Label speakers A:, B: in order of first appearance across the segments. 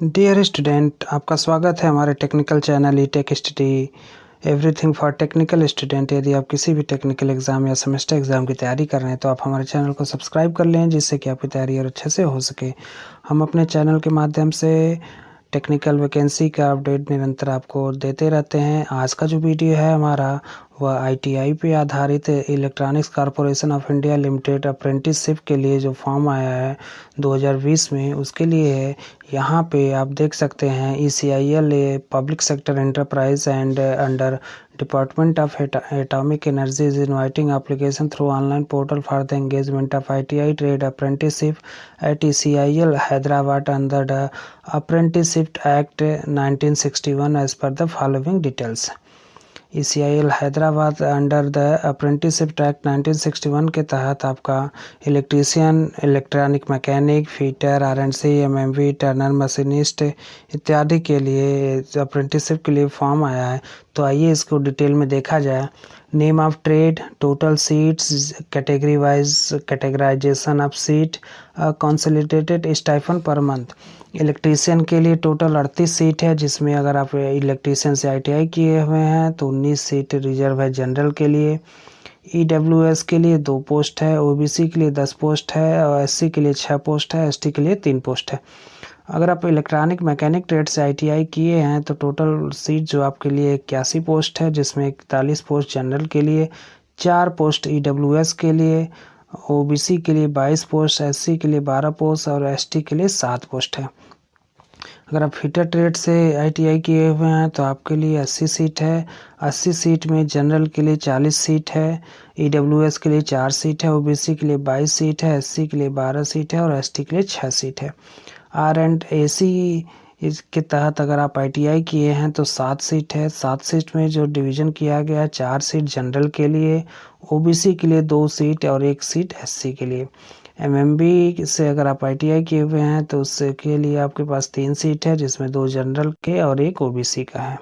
A: Dear student, आपका स्वागत है हमारे technical channel E tech study everything for technical student. यदि आप किसी भी टेक्निकल एग्ज़ाम या सेमेस्टर एग्ज़ाम की तैयारी कर रहे हैं तो आप हमारे चैनल को सब्सक्राइब कर लें, जिससे कि आपकी तैयारी और अच्छे से हो सके। हम अपने चैनल के माध्यम से टेक्निकल वैकेंसी का अपडेट निरंतर आपको देते रहते हैं। आज का जो वीडियो है हमारा वह आईटीआई पे आधारित electronics corporation of India limited apprenticeship के लिए जो फॉर्म आया है 2020 में, उसके लिए है। यहाँ पे आप देख सकते हैं ECIL public sector enterprise and under department of atomic energy is inviting application through online portal for the engagement of ITI trade apprenticeship at ECIL Hyderabad under the apprenticeship act 1961 as per the following details. ECIL Hyderabad under the apprenticeship act 1961 के तहत आपका electrician, electronic mechanic, fitter, RNC, MMV, turner machinist इत्यादि के लिए apprenticeship के लिए form आया है। तो आइए इसको डिटेल में देखा जाए। Name of trade, total seats, category wise categorisation of seat, consolidated stipend per month. Electrician के लिए टोटल 38 सीट है, जिसमें अगर आप इलेक्ट्रीशियन से ITI किए हुए हैं तो 19 सीट रिजर्व है जनरल के लिए। EWS के लिए 2 पोस्ट है, OBC के लिए 10 पोस्ट है और SC के लिए 6 पोस्ट है, ST के लिए 3 पोस्ट है। अगर आप इलेक्ट्रॉनिक मैकेनिक ट्रेड से ITI किए हैं तो टोटल सीट जो आपके लिए 81 पोस्ट है, जिसमें 41 पोस्ट जनरल के लिए, 4 पोस्ट EWS के लिए, OBC के लिए 22 पोस्ट, SC के लिए 12 पोस्ट और ST के लिए 7 पोस्ट है। अगर आप फिटर ट्रेड से ITI किए हुए हैं तो आपके लिए 80 सीट है। 80 सीट में जनरल के लिए 40 सीट है, EWS के लिए 4 सीट है, OBC के लिए 22 सीट है, SC के लिए 12 सीट है और ST के लिए 6 सीट है। R&AC इसके तहत अगर आप ITI किए हैं तो 7 सीट है। 7 सीट में जो डिवीज़न किया गया है, 4 सीट जनरल के लिए, OBC के लिए 2 सीट और 1 सीट SC के लिए। MMB से अगर आप ITI किए हुए हैं तो उसके लिए आपके पास 3 सीट है, जिसमें 2 जनरल के और 1 OBC का है।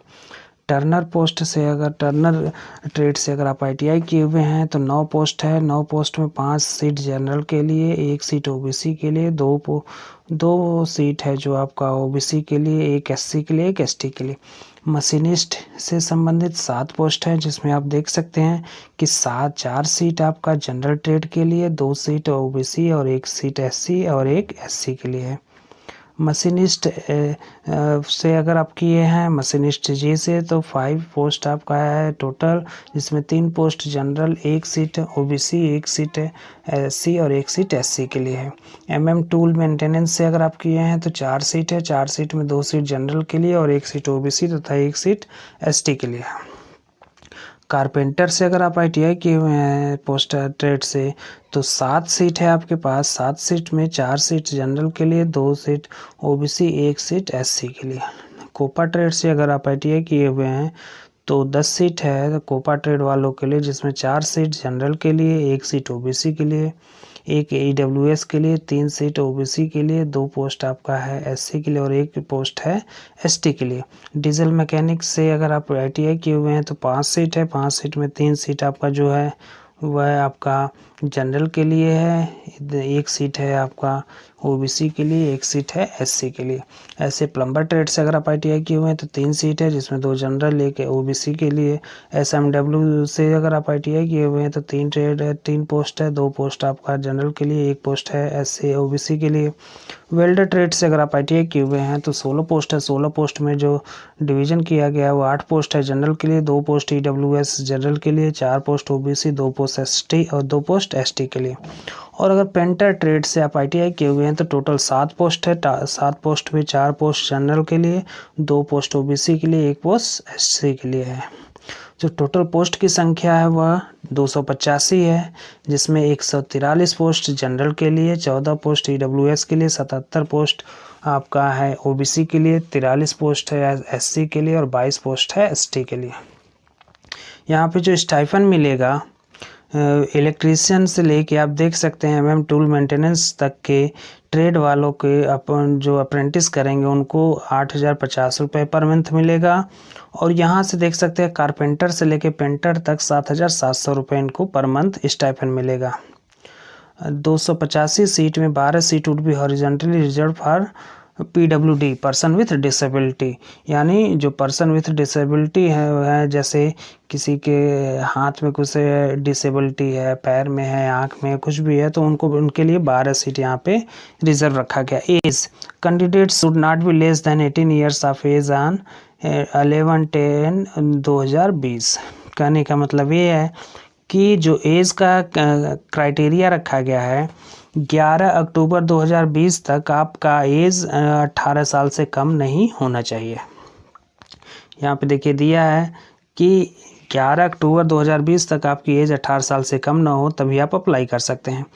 A: टर्नर पोस्ट से अगर टर्नर ट्रेड से अगर आप ITI किए हुए हैं तो 9 पोस्ट है। 9 पोस्ट में 5 सीट जनरल के लिए, 1 सीट OBC के लिए, 2 सीट है जो आपका OBC के लिए, 1 SC के लिए, 1 ST के लिए। मशीनिस्ट से संबंधित 7 पोस्ट है, जिसमें आप देख सकते हैं कि 4 सीट आपका जनरल ट्रेड के लिए, 2 सीट OBC और 1 सीट SC और 1 SC के लिए है। मशीनिस्ट से अगर आप किए हैं मशीनिस्ट जी से तो 5 पोस्ट आपका है टोटल, जिसमें 3 post general, 1 seat OBC, 1 seat SC और 1 सीट SC के लिए है। MM टूल मेंटेनेंस से अगर आप किए हैं तो 4 सीट है। 4 सीट में 2 सीट जनरल के लिए और 1 सीट OBC तथा 1 सीट ST के लिए है। कारपेंटर से अगर आप ITI किए हुए हैं पोस्ट ट्रेड से तो 7 सीट है आपके पास। 7 सीट में 4 सीट जनरल के लिए, 2 सीट OBC, 1 सीट SC के लिए। कोपा ट्रेड से अगर आप ITI किए हुए हैं तो 10 सीट है कोपा ट्रेड वालों के लिए, जिसमें 4 सीट जनरल के लिए, 1 सीट OBC के लिए, 1 EWS के लिए, 3 सीट OBC के लिए, 2 पोस्ट आपका है SC के लिए और 1 पोस्ट है ST के लिए। डीजल मैकेनिक से अगर आप ITI किए हुए हैं तो 5 सीट है। 5 सीट में 3 सीट आपका जो है वह आपका जनरल के लिए है, 1 सीट है आपका OBC के लिए, 1 सीट है SC के लिए। ऐसे प्लम्बर ट्रेड से अगर आप ITI किए हुए हैं तो 3 सीट है, जिसमें 2 जनरल, 1 OBC के लिए। SMW से अगर आप ITI किए हुए हैं तो 3 ट्रेड है, 3 पोस्ट है, 2 पोस्ट आपका जनरल के लिए, 1 पोस्ट है SC OBC के लिए। वेल्डर ट्रेड से अगर आप ITI किए हुए हैं तो 16 पोस्ट है। 16 पोस्ट में जो डिवीज़न किया गया है वो 8 पोस्ट है जनरल के लिए, 2 पोस्ट EWS जनरल के लिए, 4 पोस्ट OBC, 2 पोस्ट ST और 2 पोस्ट ST के लिए। और अगर पेंटर ट्रेड से आप ITI किए हुए हैं तो टोटल 7 पोस्ट है। 7 पोस्ट में 4 पोस्ट जनरल के लिए, 2 पोस्ट OBC के लिए, 1 पोस्ट SC के लिए है। जो टोटल पोस्ट की संख्या है वह 285 है, जिसमें 143 पोस्ट जनरल के लिए, 14 पोस्ट EWS के लिए, 77 पोस्ट आपका है OBC के लिए, 43 पोस्ट है SC के लिए और 22 पोस्ट है ST के लिए। यहाँ पे जो स्टाइफन मिलेगा इलेक्ट्रीशियन से लेके आप देख सकते हैं MM टूल मेंटेनेंस तक के ट्रेड वालों के अपन जो अप्रेंटिस करेंगे उनको 8,050 रुपये पर मंथ मिलेगा। और यहाँ से देख सकते हैं कारपेंटर से लेके पेंटर तक 7,700 रुपये इनको पर मंथ स्टाइफन मिलेगा। 285 सीट में 12 seat would be horizontally reserve for PWD person with disability, यानी जो पर्सन विथ डिसेबिलिटी है जैसे किसी के हाथ में कुछ डिसेबिलिटी है, पैर में है, आँख में कुछ भी है, तो उनके लिए 12 सीट यहाँ पे रिजर्व रखा गया। Age candidate should not be less than 18 years of age on 11/10/2020। कहने का मतलब ये है कि जो एज का क्राइटेरिया रखा गया है 11 अक्टूबर 2020 तक आपका एज 18 साल से कम नहीं होना चाहिए। यहाँ पे देखिए दिया है कि 11 अक्टूबर 2020 तक आपकी एज 18 साल से कम ना हो, तभी आप अप्लाई कर सकते हैं।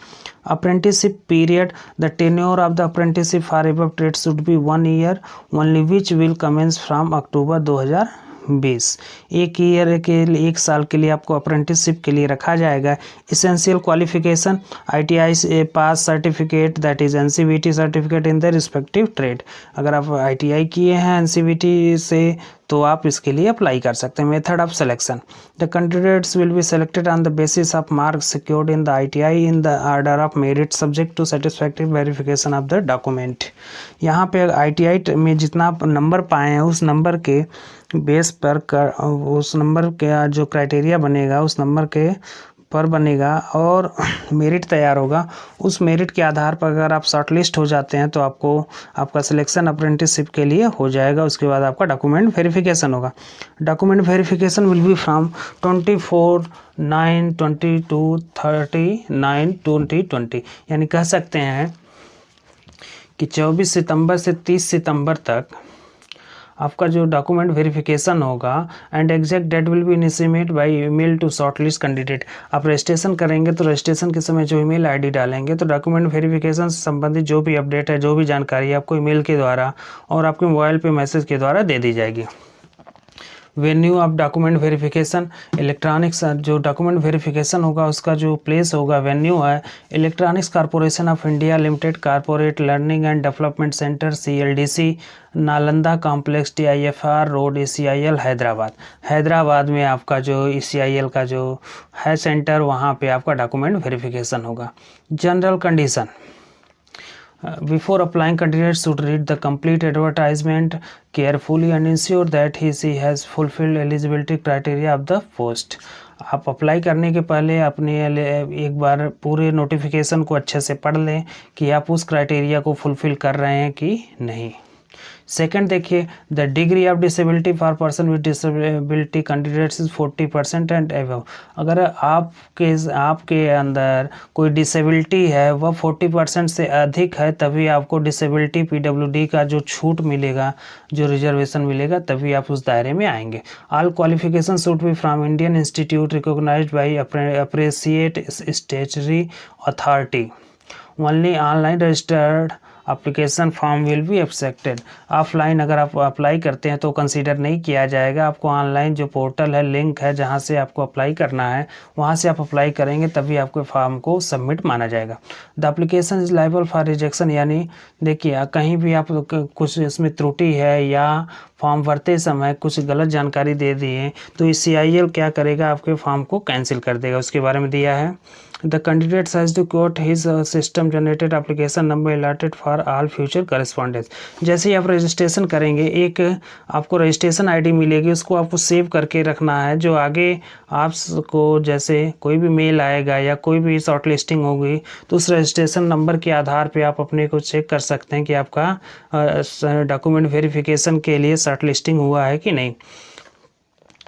A: Apprenticeship period, the tenure of the apprenticeship for above trade should be 1 year only which will commence from October 2020। एक ईयर के लिए, 1 साल के लिए आपको अप्रेंटिसशिप के लिए रखा जाएगा। Essential qualification ITI pass certificate that is NCVT certificate in the respective trade. अगर आप ITI किए हैं NCVT से तो आप इसके लिए अप्लाई कर सकते हैं। Method of selection, the candidates will be selected on the basis of marks secured in the ITI in the order of merit subject to satisfactory verification of the document. यहाँ पे ITI में जितना आप number पाए हैं उस number के base पर उस नंबर का जो क्राइटेरिया बनेगा उस नंबर के पर बनेगा और मेरिट तैयार होगा। उस मेरिट के आधार पर अगर आप शॉर्टलिस्ट हो जाते हैं तो आपका सिलेक्शन अप्रेंटिसशिप के लिए हो जाएगा। उसके बाद आपका डॉक्यूमेंट वेरिफिकेशन होगा। Document verification will be from 24/9/22 39/2020, यानी कह सकते हैं कि 24 सितंबर से 30 सितंबर तक आपका जो डॉक्यूमेंट वेरिफिकेशन होगा and exact date will be initiated by email to shortlist candidate. आप रजिस्ट्रेशन करेंगे तो रजिस्ट्रेशन के समय जो ईमेल आईडी डालेंगे तो डॉक्यूमेंट वेरिफिकेशन से संबंधित जो भी अपडेट है, जो भी जानकारी आपको ईमेल के द्वारा और आपके मोबाइल पे मैसेज के द्वारा दे दी जाएगी। Venue of document verification, electronics जो डॉक्यूमेंट वेरिफिकेशन होगा उसका जो प्लेस होगा, वेन्यू है electronics corporation of India limited, corporate learning and development centre CLDC, Nalanda complex TIFR road ECIL Hyderabad में आपका जो ECIL का जो है सेंटर, वहाँ पे आपका डॉक्यूमेंट वेरिफिकेशन होगा। General condition, before applying, candidate should read the complete advertisement carefully and ensure that she has fulfilled eligibility criteria of the post। आप अप्लाई करने के पहले अपने एक बार पूरे नोटिफिकेशन को अच्छे से पढ़ लें कि आप उस क्राइटेरिया को फुलफिल कर रहे हैं कि नहीं। सेकंड देखिए, the degree of disability for person with disability candidates is 40% and above. अगर आपके अंदर कोई डिसेबिलिटी है वह 40% से अधिक है, तभी आपको डिसेबिलिटी PWD का जो छूट मिलेगा, जो रिजर्वेशन मिलेगा, तभी आप उस दायरे में आएंगे। All qualification should be from Indian institute recognised by appreciate statutory authority. Only online registered application form will be accepted. Offline अगर आप अप्लाई करते हैं तो कंसीडर नहीं किया जाएगा। आपको ऑनलाइन जो पोर्टल है, लिंक है जहां से आपको अप्लाई करना है, वहां से आप अप्लाई करेंगे तभी आपके फॉर्म को सबमिट माना जाएगा। The application is liable for rejection, यानी देखिए कहीं भी आप कुछ इसमें त्रुटि है या फॉर्म भरते समय कुछ गलत जानकारी दे दिए तो CIL क्या करेगा, आपके फॉर्म को कैंसिल कर देगा। उसके बारे में दिया है, the candidate has to quote his system generated application number allotted for all future correspondence. जैसे ही आप रजिस्ट्रेशन करेंगे एक आपको रजिस्ट्रेशन ID मिलेगी, उसको आपको सेव करके रखना है। जो आगे आपको जैसे कोई भी मेल आएगा या कोई भी शॉर्ट लिस्टिंग होगी तो उस रजिस्ट्रेशन नंबर के आधार पे आप अपने को चेक कर सकते हैं कि आपका डॉक्यूमेंट वेरिफिकेशन के लिए शॉर्ट लिस्टिंग हुआ है कि नहीं।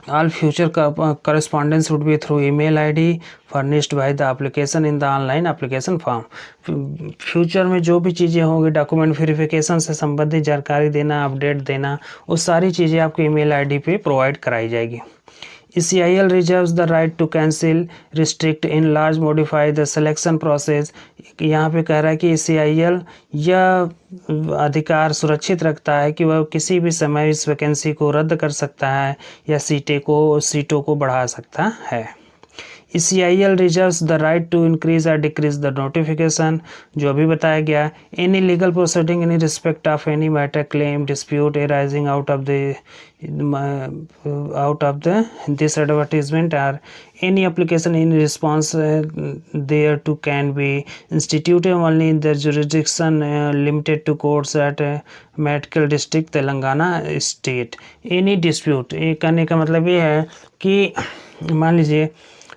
A: All future correspondence would be through email ID furnished by the application in the online application form। Future में जो भी चीज़ें होंगी डॉक्यूमेंट वेरिफिकेशन से संबंधित जानकारी देना, अपडेट देना, वो सारी चीज़ें आपको ईमेल ID पे प्रोवाइड कराई जाएगी। CIL reserves the right to cancel, restrict, enlarge, modify the selection process। यहाँ पे कह रहा है कि CIL यह अधिकार सुरक्षित रखता है कि वह किसी भी समय इस वैकेंसी को रद्द कर सकता है या सीटों को बढ़ा सकता है। ECIL reserves the right to increase or decrease the notification, जो अभी बताया गया. Any legal proceeding in respect of any matter, claim, dispute arising out of this advertisement or any application in response thereto can be instituted only in the jurisdiction limited to courts at medical district Telangana state. Any dispute, ये कहने का मतलब ये है कि मान लीजिए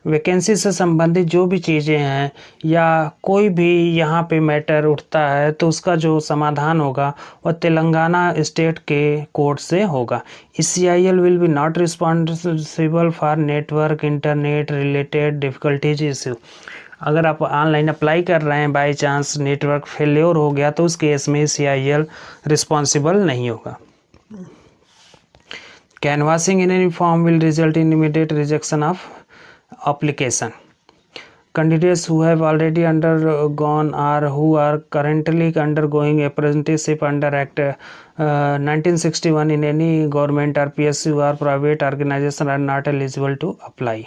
A: vacancy से संबंधित जो भी चीज़ें हैं या कोई भी यहाँ पे मैटर उठता है तो उसका जो समाधान होगा वह तेलंगाना स्टेट के कोर्ट से होगा. ECIL will be not responsible for network internet related difficulties issue. अगर आप ऑनलाइन अप्लाई कर रहे हैं, बाई चांस नेटवर्क फेल्योर हो गया तो उस केस में ECIL रिस्पॉन्सिबल नहीं होगा. Canvassing in any form will result in immediate rejection of application. Candidates who have already undergone or who are currently undergoing apprenticeship under Act 1961 in any government or PSU or private organization are not eligible to apply.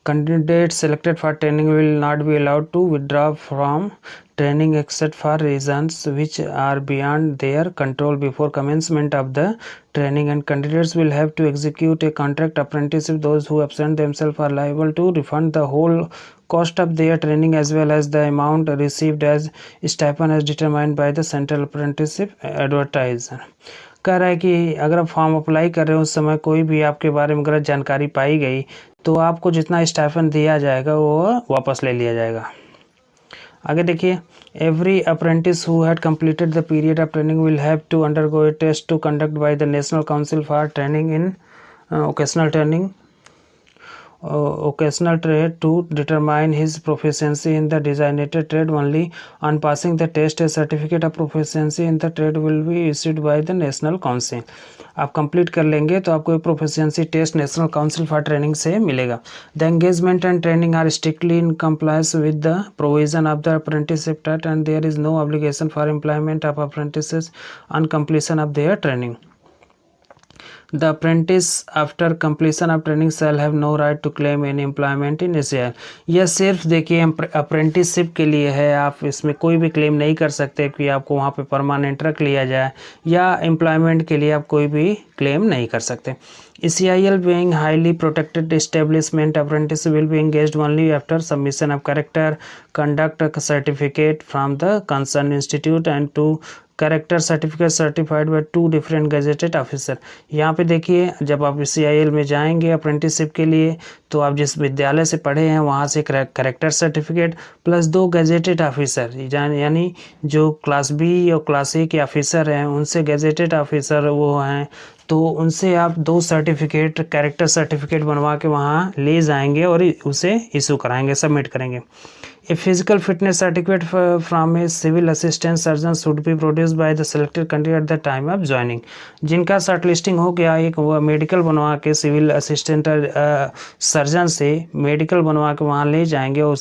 A: Candidates selected for training will not be allowed to withdraw from training except for reasons which are beyond their control before commencement of the training, and candidates will have to execute a contract apprenticeship. Those who absent themselves are liable to refund the whole cost of their training as well as the amount received as stipend as determined by the Central Apprenticeship Advertiser. कह रहा है कि अगर आप form apply कर रहे हो उस समय कोई भी आपके बारे में गलत जानकारी पाई गई तो आपको जितना स्टाइपेंड दिया जाएगा वो वापस ले लिया जाएगा. आगे देखिए, every apprentice who had completed the period of training will have to undergo a test to conduct by the national council for training in occasional trade to determine his proficiency in the designated trade. Only on passing the test a certificate of proficiency in the trade will be issued by the national council. आप complete कर लेंगे तो आपको एक proficiency test national council for training से मिलेगा. The engagement and training are strictly in compliance with the provision of the apprenticeship act and there is no obligation for employment of apprentices on completion of their training. The apprentice after completion of training shall have no right to claim any employment in ECIL. यह सिर्फ देखिए apprenticeship के लिए है, आप इसमें कोई भी क्लेम नहीं कर सकते कि आपको वहाँ पे परमानेंट रख लिया जाए, या एम्प्लॉयमेंट के लिए आप कोई भी क्लेम नहीं कर सकते. ECIL being highly protected establishment, apprentice will be engaged only after submission of character conduct certificate from the concerned institute and to character certificate certified by 2 different gazetted officer. यहाँ पे देखिए, जब आप ECIL में जाएंगे अप्रेंटिसशिप के लिए तो आप जिस विद्यालय से पढ़े हैं वहाँ से character certificate plus 2 gazetted officer, यानी जो क्लास B और क्लास A के ऑफिसर हैं उनसे गजेटेड ऑफिसर वो हैं, तो उनसे आप 2 सर्टिफिकेट कैरेक्टर सर्टिफिकेट बनवा के वहाँ ले जाएंगे और उसे इशू कराएंगे, सबमिट करेंगे. A physical fitness certificate from a civil assistant surgeon should be produced by the selected candidate at the time of joining. जिनका शॉर्ट लिस्टिंग हो गया, एक वो मेडिकल बनवा के सिविल असिस्टेंट सर्जन से मेडिकल बनवा के वहाँ ले जाएंगे और